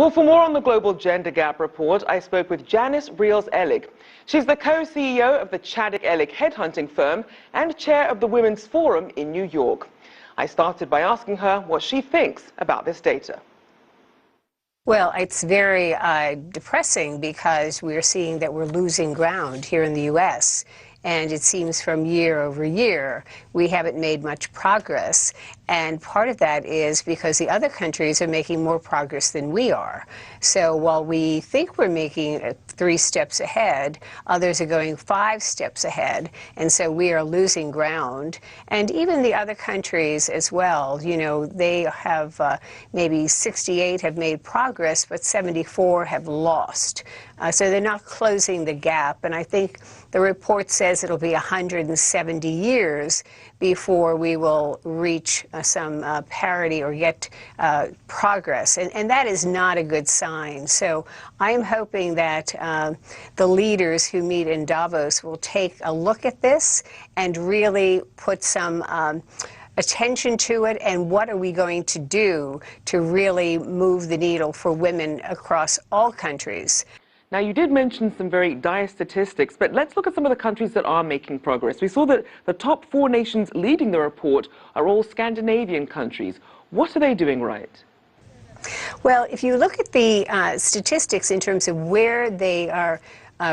Well, for more on the Global Gender Gap Report, I spoke with Janice Riels-Ellig. She's the co-CEO of the Chaddick-Ellig headhunting firm and chair of the Women's Forum in New York. I started by asking her what she thinks about this data. Well, it's very depressing because we're seeing that we're losing ground here in the U.S. And it seems from year over year, we haven't made much progress. And part of that is because the other countries are making more progress than we are. So while we think we're making 3 steps ahead, others are going 5 steps ahead. And so we are losing ground. And even the other countries as well, you know, they have maybe 68 have made progress, but 74 have lost. So they're not closing the gap. And I think the report says it'll be 170 years before we will reach some parity or get progress. And that is not a good sign. So I'm hoping that the leaders who meet in Davos will take a look at this and really put some attention to it, and what are we going to do to really move the needle for women across all countries. Now, you did mention some very dire statistics, but let's look at some of the countries that are making progress. We saw that the top 4 nations leading the report are all Scandinavian countries. What are they doing right? Well, if you look at the statistics in terms of where they are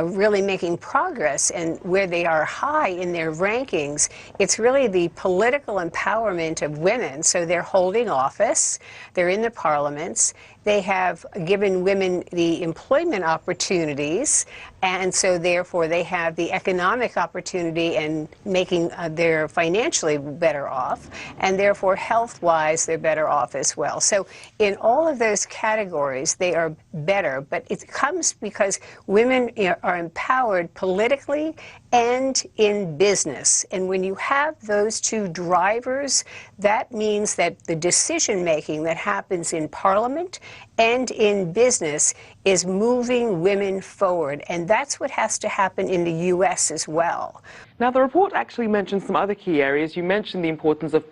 really making progress and where they are high in their rankings, it's really the political empowerment of women. So they're holding office, they're in the parliaments, they have given women the employment opportunities, and so therefore they have the economic opportunity and making they're financially better off, and therefore health-wise they're better off as well. So in all of those categories they are better, but it comes because women are empowered politically and in business. And when you have those 2 drivers, that means that the decision making that happens in Parliament and in business is moving women forward. And that's what has to happen in the U.S. as well. Now, the report actually mentions some other key areas. You mentioned the importance of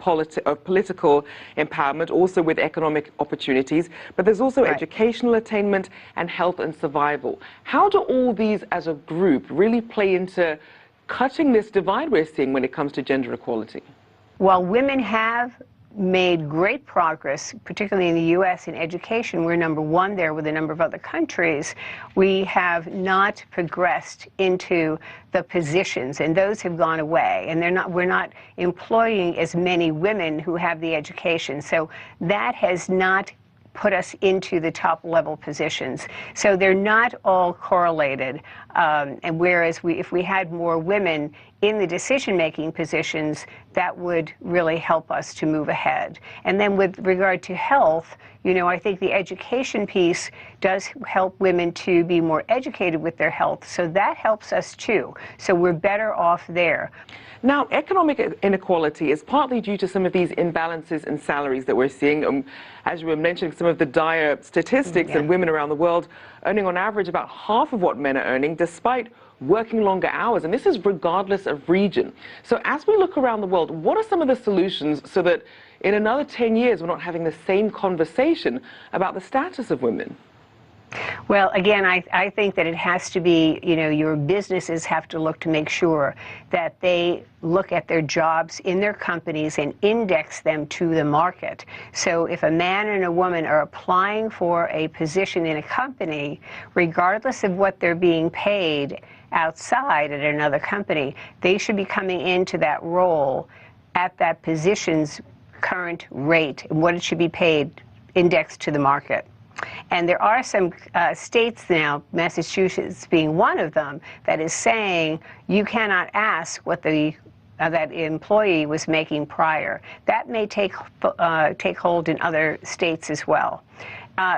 political empowerment, also with economic opportunities, but there's also educational attainment and health and survival. How do all these as a group really play into cutting this divide we're seeing when it comes to gender equality? While women have made great progress, particularly in the U.S. in education, we're number 1 there with a number of other countries, we have not progressed into the positions, and those have gone away, and we're not employing as many women who have the education. So that has not put us into the top level positions. So they're not all correlated. And whereas if we had more women in the decision-making positions, that would really help us to move ahead. And then with regard to health, you know, I think the education piece does help women to be more educated with their health. So that helps us too. So we're better off there. Now, economic inequality is partly due to some of these imbalances in salaries that we're seeing. As you were mentioning, some of the dire statistics and women around the world earning on average about half of what men are earning, despite working longer hours. And this is regardless of region. So as we look around the world, what are some of the solutions so that in another 10 years we're not having the same conversation about the status of women? Well, again, I think that it has to be, you know, your businesses have to look to make sure that they look at their jobs in their companies and index them to the market. So if a man and a woman are applying for a position in a company, regardless of what they're being paid outside at another company, they should be coming into that role at that position's current rate and what it should be paid indexed to the market. And there are some states now, Massachusetts being one of them, that is saying you cannot ask what that employee was making prior. That may take hold in other states as well.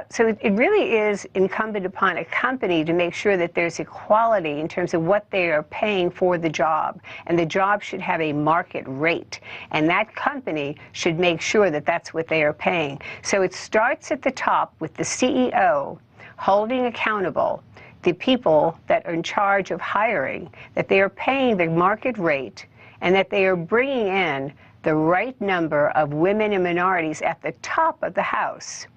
So it really is incumbent upon a company to make sure that there's equality in terms of what they are paying for the job. And the job should have a market rate. And that company should make sure that that's what they are paying. So it starts at the top with the CEO holding accountable the people that are in charge of hiring, that they are paying the market rate, and that they are bringing in the right number of women and minorities at the top of the house.